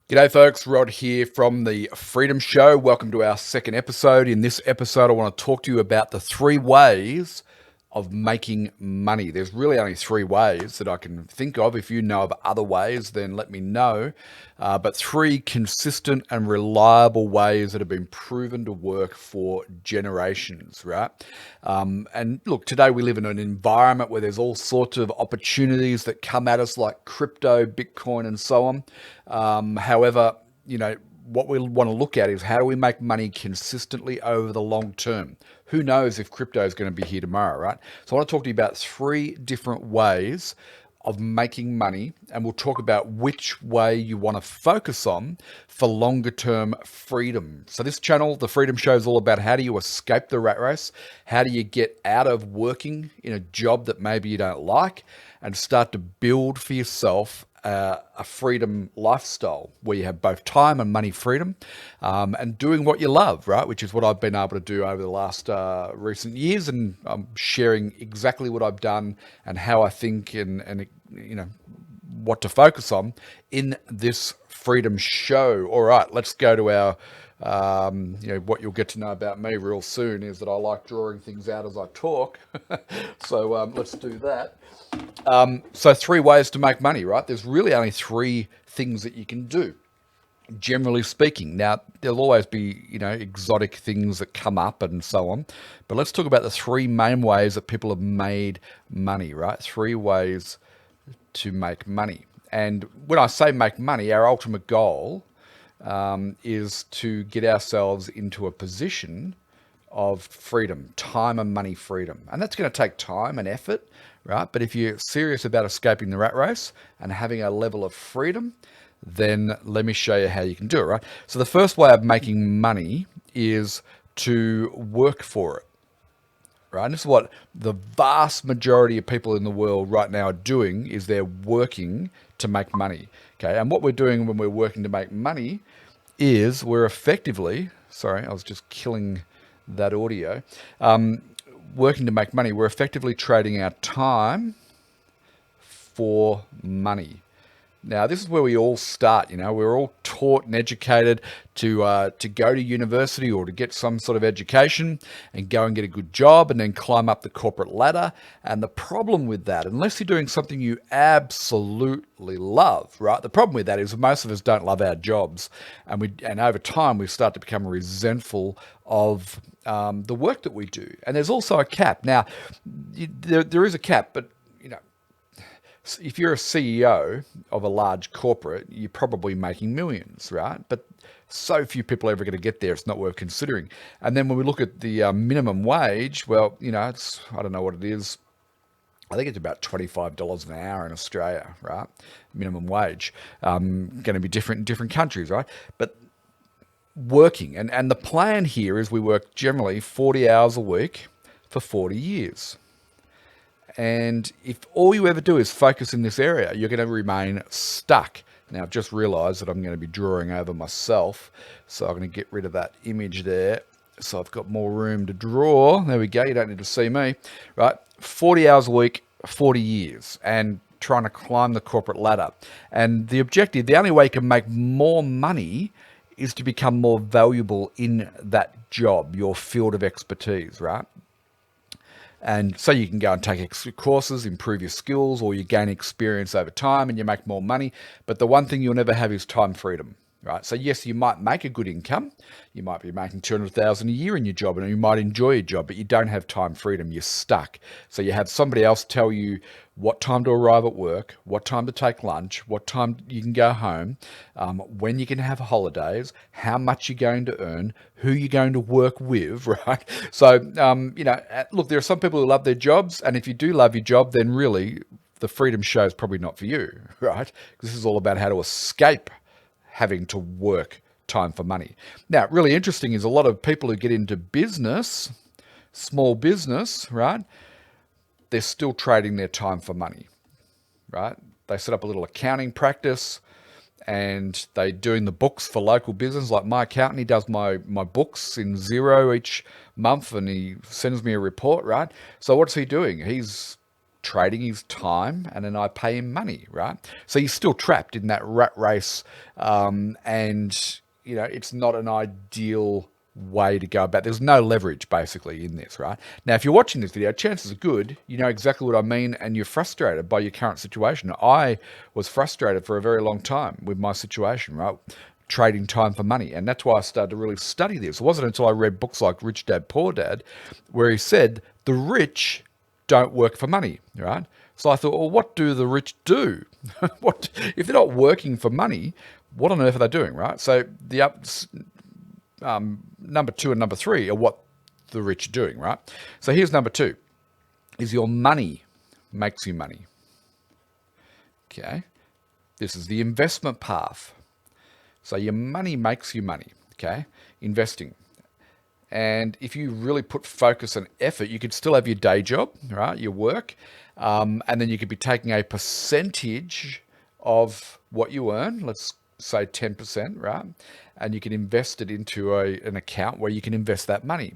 G'day folks, Rod here from the Freedom Show. Welcome to our second episode. In this episode, I want to talk to you about the three ways of making money. There's really only three ways that I can think of. If you know of other ways, then let me know. But three consistent and reliable ways that have been proven to work for generations, right? And look, today we live in an environment where there's all sorts of opportunities that come at us like crypto, Bitcoin, and so on. However, what we want to look at is how do we make money consistently over the long term? Who knows if crypto is going to be here tomorrow, right? So I want to talk to you about three different ways of making money, and we'll talk about which way you want to focus on for longer term freedom. So this channel, The Freedom Show, is all about how do you escape the rat race? How do you get out of working in a job that maybe you don't like and start to build for yourself a freedom lifestyle where you have both time and money freedom, and doing what you love, right? Which is what I've been able to do over the last recent years, and I'm sharing exactly what I've done and how I think and what to focus on in this freedom show. All right, let's go to our what you'll get to know about me real soon is that I like drawing things out as I talk. So let's do that. So three ways to make money, right? There's really only three things that you can do, generally speaking. Now, there'll always be, exotic things that come up and so on. But let's talk about the three main ways that people have made money, right? Three ways to make money. And when I say make money, our ultimate goal is to get ourselves into a position of freedom, time and money freedom. And that's going to take time and effort, right? But if you're serious about escaping the rat race and having a level of freedom, then let me show you how you can do it, right? So the first way of making money is to work for it, right? And this is what the vast majority of people in the world right now are doing, is they're working to make money, okay? And what we're doing when we're working to make money is we're effectively, sorry, I was just killing that audio, working to make money, we're effectively trading our time for money. Now, this is where we all start. We're all taught and educated to go to university or to get some sort of education and go and get a good job and then climb up the corporate ladder. And the problem with that, unless you're doing something you absolutely love, right? The problem with that is most of us don't love our jobs, and over time we start to become resentful of the work that we do. And there's also a cap. Now, there is a cap, but if you're a CEO of a large corporate, you're probably making millions, right? But so few people are ever going to get there. It's not worth considering. And then when we look at the minimum wage, well, it's, I don't know what it is. I think it's about $25 an hour in Australia, right? Minimum wage. Going to be different in different countries, right? But working, and the plan here is we work generally 40 hours a week for 40 years. And if all you ever do is focus in this area, you're going to remain stuck. Now, I've just realized that I'm going to be drawing over myself. So I'm going to get rid of that image there. So I've got more room to draw. There we go. You don't need to see me, right? 40 hours a week, 40 years, and trying to climb the corporate ladder. And the objective, the only way you can make more money is to become more valuable in that job, your field of expertise, right? And so you can go and take extra courses, improve your skills, or you gain experience over time and you make more money. But the one thing you'll never have is time freedom, right? So yes, you might make a good income. You might be making 200,000 a year in your job, and you might enjoy your job, but you don't have time freedom. You're stuck. So you have somebody else tell you what time to arrive at work, what time to take lunch, what time you can go home, when you can have holidays, how much you're going to earn, who you're going to work with, right? So, look, there are some people who love their jobs, and if you do love your job, then really the Freedom Show is probably not for you, right? Because this is all about how to escape having to work time for money. Now, really interesting is a lot of people who get into business, small business, right? They're still trading their time for money, right? They set up a little accounting practice and they're doing the books for local business. Like my accountant, he does my books in Xero each month and he sends me a report, right? So what's he doing? He's trading his time, and then I pay him money, right? So you're still trapped in that rat race, and it's not an ideal way to go about. There's no leverage basically in this, right? Now, if you're watching this video, chances are good you know exactly what I mean, and you're frustrated by your current situation. I was frustrated for a very long time with my situation, right? Trading time for money. And that's why I started to really study this. It wasn't until I read books like Rich Dad, Poor Dad, where he said the rich don't work for money, right? So I thought, well, what do the rich do? What if they're not working for money? What on earth are they doing, right? So the number 2 and number 3 are what the rich are doing, right? So here's number 2: is your money makes you money. Okay, this is the investment path. So your money makes you money. Okay, investing. And if you really put focus and effort, you could still have your day job, right? Your work. And then you could be taking a percentage of what you earn, let's say 10%, right? And you can invest it into an account where you can invest that money.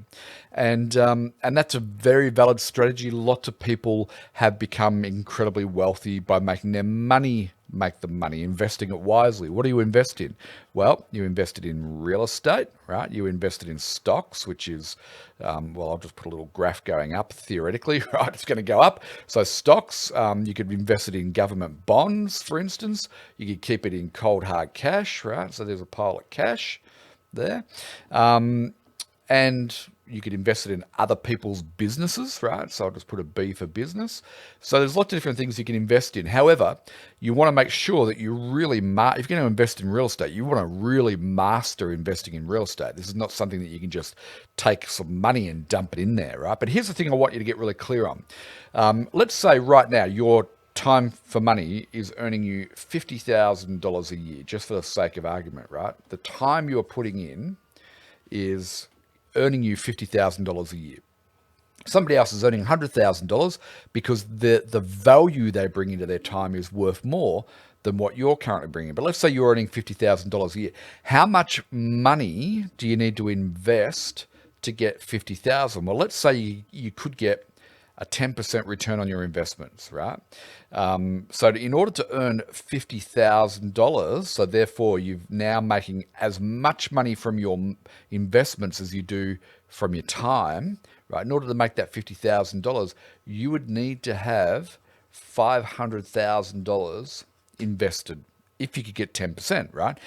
And that's a very valid strategy. Lots of people have become incredibly wealthy by making their money make the money, investing it wisely. What do you invest in? Well, you invested in real estate, right? You invested in stocks, which is, I'll just put a little graph going up theoretically, right? It's going to go up. So stocks, you could invest it in government bonds, for instance. You could keep it in cold hard cash, right? So there's a pile of cash there. And you could invest it in other people's businesses, right? So I'll just put a B for business. So there's lots of different things you can invest in. However, you want to make sure that you really, if you're going to invest in real estate, you want to really master investing in real estate. This is not something that you can just take some money and dump it in there, right? But here's the thing I want you to get really clear on. Let's say right now your time for money is earning you $50,000 a year, just for the sake of argument, right? The time you're putting in is earning you $50,000 a year. Somebody else is earning $100,000 because the value they bring into their time is worth more than what you're currently bringing. But let's say you're earning $50,000 a year. How much money do you need to invest to get $50,000? Well, let's say you could get a 10% return on your investments, right? So in order to earn $50,000, so therefore you're now making as much money from your investments as you do from your time, right? In order to make that $50,000, you would need to have $500,000 invested if you could get 10%, right?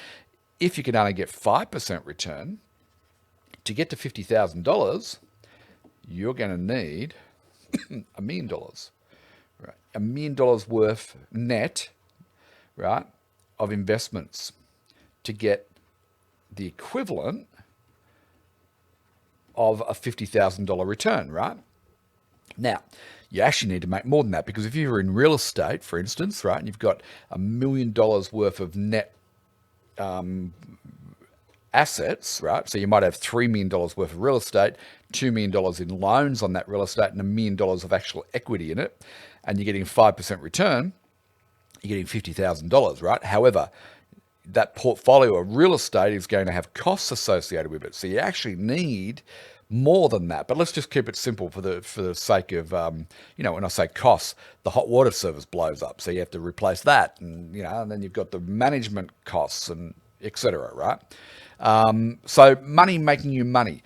If you could only get 5% return, to get to $50,000, you're going to need $1 million, right? $1 million worth net, right, of investments to get the equivalent of a $50,000 return, right? Now, you actually need to make more than that, because if you're in real estate, for instance, right, and you've got $1 million worth of net assets, right? So you might have $3 million worth of real estate, $2 million in loans on that real estate, and $1 million of actual equity in it, and you're getting 5% return, you're getting $50,000, right? However, that portfolio of real estate is going to have costs associated with it. So you actually need more than that. But let's just keep it simple for the sake of, when I say costs, the hot water service blows up. So you have to replace that, and then you've got the management costs and et cetera, right? So money making you money.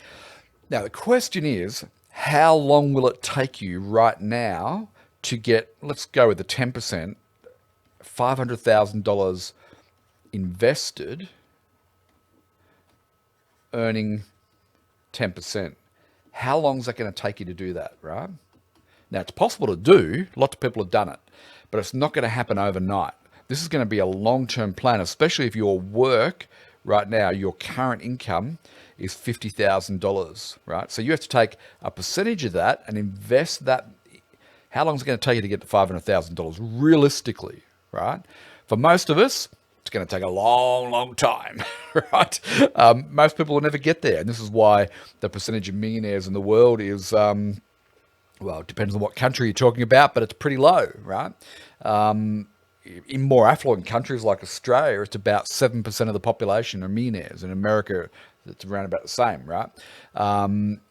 Now, the question is, how long will it take you right now to get, let's go with the 10%, $500,000 invested, earning 10%. How long is that going to take you to do that, right? Now, it's possible to do. Lots of people have done it, but it's not going to happen overnight. This is going to be a long-term plan, especially if your work right now, your current income is $50,000, right? So you have to take a percentage of that and invest that. How long is it going to take you to get to $500,000 realistically, right? For most of us, it's going to take a long, long time, right? Most people will never get there. And this is why the percentage of millionaires in the world is, it depends on what country you're talking about, but it's pretty low, right? In more affluent countries like Australia, it's about 7% of the population are millionaires. In America, it's around about the same, right?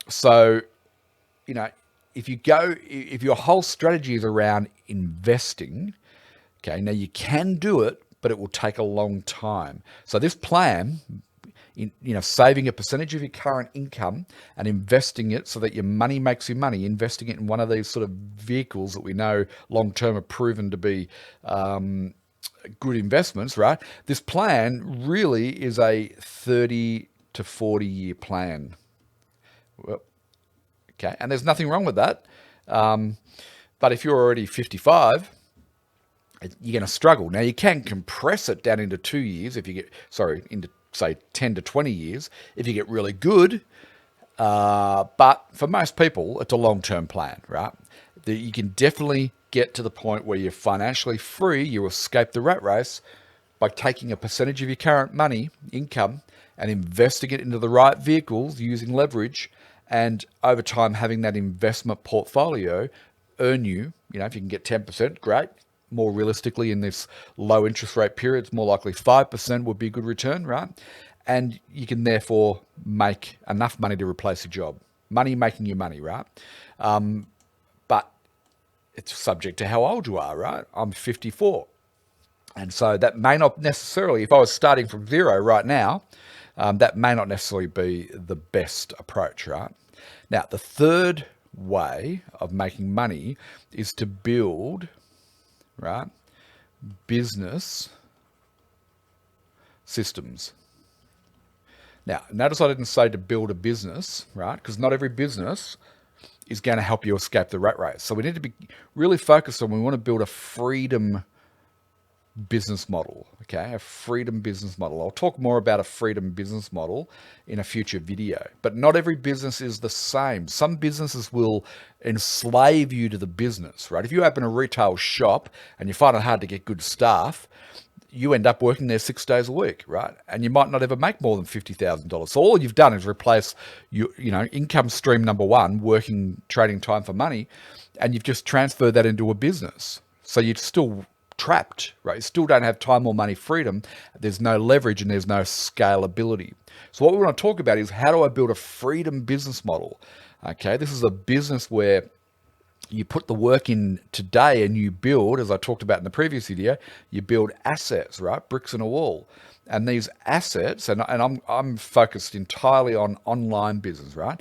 So, if your whole strategy is around investing, okay, now you can do it, but it will take a long time. So this plan, saving a percentage of your current income and investing it so that your money makes you money, investing it in one of these sort of vehicles that we know long-term are proven to be good investments, right? This plan really is a 30 to 40 year plan. Well, okay, and there's nothing wrong with that. But if you're already 55, you're going to struggle. Now, you can compress it down into 2 years into say 10 to 20 years if you get really good. But for most people, it's a long-term plan, right? You can definitely get to the point where you're financially free, you escape the rat race by taking a percentage of your current income, and investing it into the right vehicles using leverage, and over time having that investment portfolio earn you, if you can get 10%, great. More realistically, in this low interest rate period, it's more likely 5% would be a good return, right? And you can therefore make enough money to replace your job. Money making you money, right? But it's subject to how old you are, right? I'm 54. And so that may not necessarily, if I was starting from zero right now, that may not necessarily be the best approach, right? Now, the third way of making money is to build, right, business systems. Now, notice I didn't say to build a business, right? Because not every business is going to help you escape the rat race. So we need to be really focused on, we want to build a freedom business model, okay? A freedom business model. I'll talk more about a freedom business model in a future video, but not every business is the same. Some businesses will enslave you to the business, right? If you open a retail shop and you find it hard to get good staff, you end up working there 6 days a week, right? And you might not ever make more than $50,000. So all you've done is replace your, income stream number one, working, trading time for money, and you've just transferred that into a business. So you're still trapped, right? You still don't have time or money freedom. There's no leverage and there's no scalability. So what we want to talk about is, how do I build a freedom business model? Okay, this is a business where you put the work in today and you build, as I talked about in the previous video, you build assets, right? Bricks in a wall. And these assets, and I'm focused entirely on online business, right?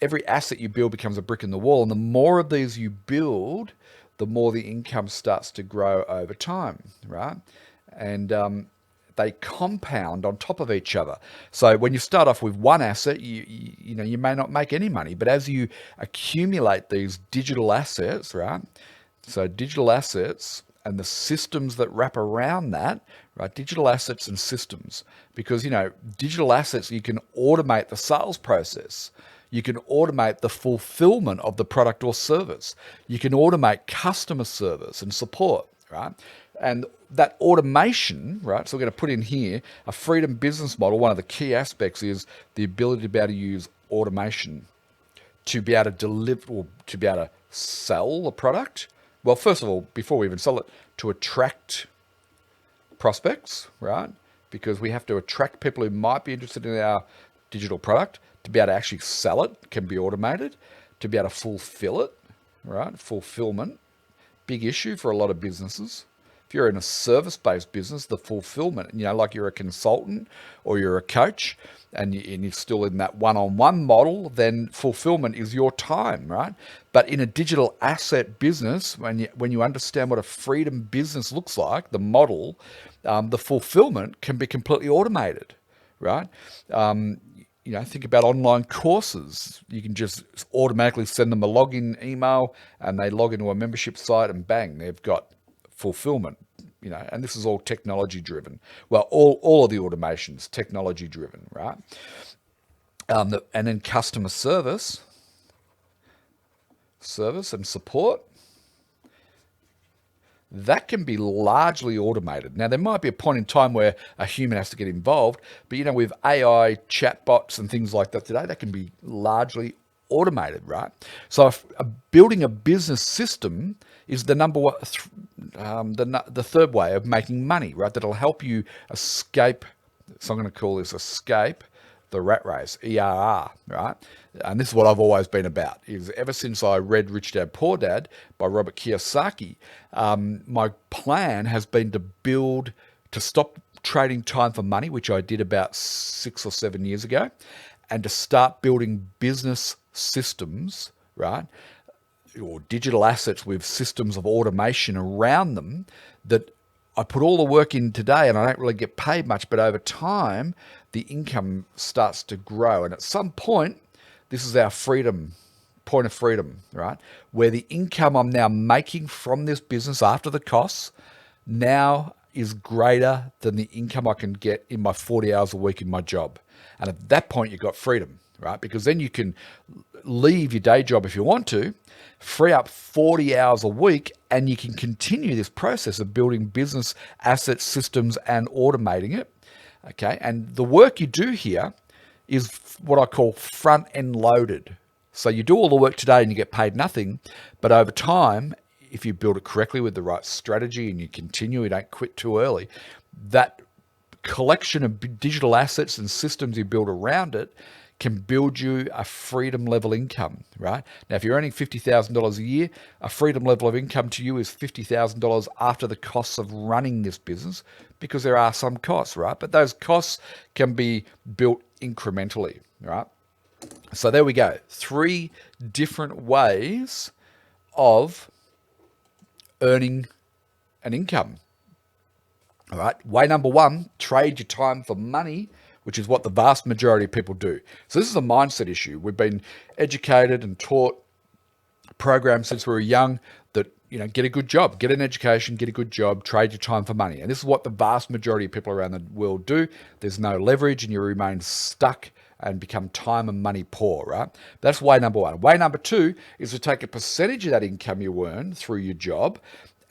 Every asset you build becomes a brick in the wall. And the more of these you build, the more the income starts to grow over time, right? And they compound on top of each other. So when you start off with one asset, you may not make any money, but as you accumulate these digital assets, right? So digital assets and the systems that wrap around that, right? Digital assets and systems, because digital assets, you can automate the sales process. You can automate the fulfillment of the product or service. You can automate customer service and support, right? And that automation, right? So we're going to put in here a freedom business model. One of the key aspects is the ability to be able to use automation to be able to deliver, or to be able to sell a product. Well, first of all, before we even sell it, to attract prospects, right? Because we have to attract people who might be interested in our digital product. To be able to actually sell it can be automated. To be able to fulfill it, right? Fulfillment, big issue for a lot of businesses. If you're in a service-based business, the fulfillment, like you're a consultant or you're a coach and you're still in that one-on-one model, then fulfillment is your time, right? But in a digital asset business, when you understand what a freedom business looks like, the model, the fulfillment can be completely automated, right? Think about online courses. You can just automatically send them a login email and they log into a membership site and bang, they've got fulfillment, and this is all technology driven. Well, all of the automation's technology driven, right? And then customer service and support, that can be largely automated. Now, there might be a point in time where a human has to get involved, but with AI chatbots and things like that today, that can be largely automated, right? So if building a business system is the third way of making money, right? That'll help you escape. So I'm going to call this escape the rat race, ERR, right? And this is what I've always been about. Is ever since I read Rich Dad Poor Dad by Robert Kiyosaki, my plan has been to stop trading time for money, which I did about 6 or 7 years ago, and to start building business systems, right? Or digital assets with systems of automation around them that I put all the work in today and I don't really get paid much, but over time, the income starts to grow. And at some point, this is our point of freedom, right? Where the income I'm now making from this business after the costs now is greater than the income I can get in my 40 hours a week in my job. And at that point, you've got freedom, right? Because then you can leave your day job if you want to, free up 40 hours a week, and you can continue this process of building business assets, systems, and automating it. Okay. And the work you do here is what I call front end loaded. So you do all the work today and you get paid nothing, but over time, if you build it correctly with the right strategy and you continue, you don't quit too early, that collection of digital assets and systems you build around it can build you a freedom level income, right? Now, if you're earning $50,000 a year, a freedom level of income to you is $50,000 after the costs of running this business, because there are some costs, right? But those costs can be built incrementally, right? So there we go. 3 different ways of earning an income. All right. Way number 1, trade your time for money, which is what the vast majority of people do. So this is a mindset issue. We've been educated and taught, programmed since we were young that, get a good job, get an education, get a good job, trade your time for money. And this is what the vast majority of people around the world do. There's no leverage and you remain stuck and become time and money poor, right? That's way number 1. Way number 2 is to take a percentage of that income you earn through your job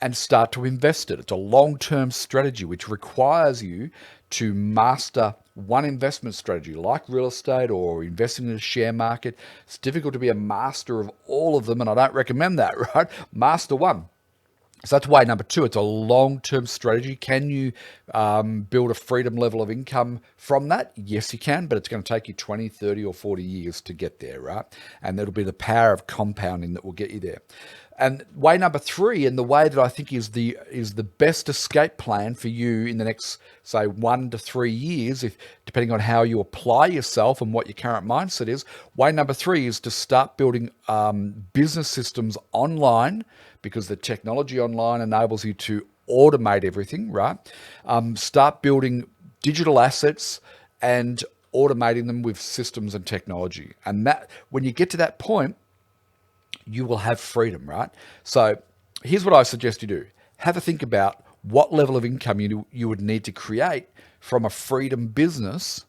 and start to invest it. It's a long-term strategy which requires you to master one investment strategy like real estate or investing in the share market. It's difficult to be a master of all of them, and I don't recommend that, right? Master one. So that's way number 2. It's a long-term strategy. Can you build a freedom level of income from that? Yes, you can, but it's going to take you 20, 30, or 40 years to get there, right? And that'll be the power of compounding that will get you there. And way number 3, and the way that I think is the best escape plan for you in the next, say, 1 to 3 years, if depending on how you apply yourself and what your current mindset is, way number 3 is to start building business systems online, because the technology online enables you to automate everything, right? Start building digital assets and automating them with systems and technology. And that, when you get to that point, you will have freedom, right? So here's what I suggest you do. Have a think about what level of income you would need to create from a freedom business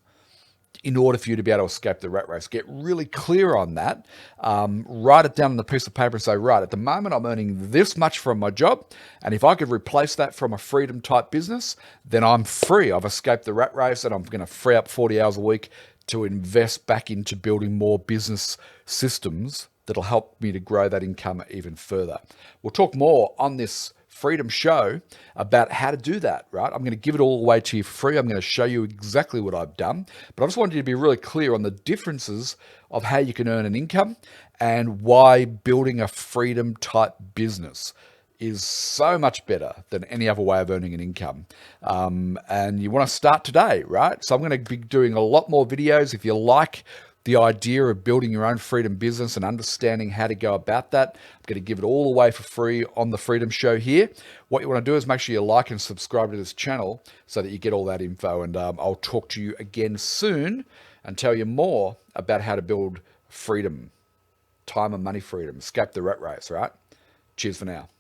in order for you to be able to escape the rat race. Get really clear on that. Write it down on a piece of paper and say, right, at the moment I'm earning this much from my job, and if I could replace that from a freedom type business, then I'm free. I've escaped the rat race and I'm going to free up 40 hours a week to invest back into building more business systems that'll help me to grow that income even further. We'll talk more on this Freedom Show about how to do that, right? I'm going to give it all away to you for free. I'm going to show you exactly what I've done, but I just wanted you to be really clear on the differences of how you can earn an income and why building a freedom type business is so much better than any other way of earning an income. And you want to start today, right? So I'm going to be doing a lot more videos. If you like the idea of building your own freedom business and understanding how to go about that, I'm going to give it all away for free on the Freedom Show here. What you want to do is make sure you like and subscribe to this channel so that you get all that info. And I'll talk to you again soon and tell you more about how to build freedom, time and money freedom, escape the rat race, right? Cheers for now.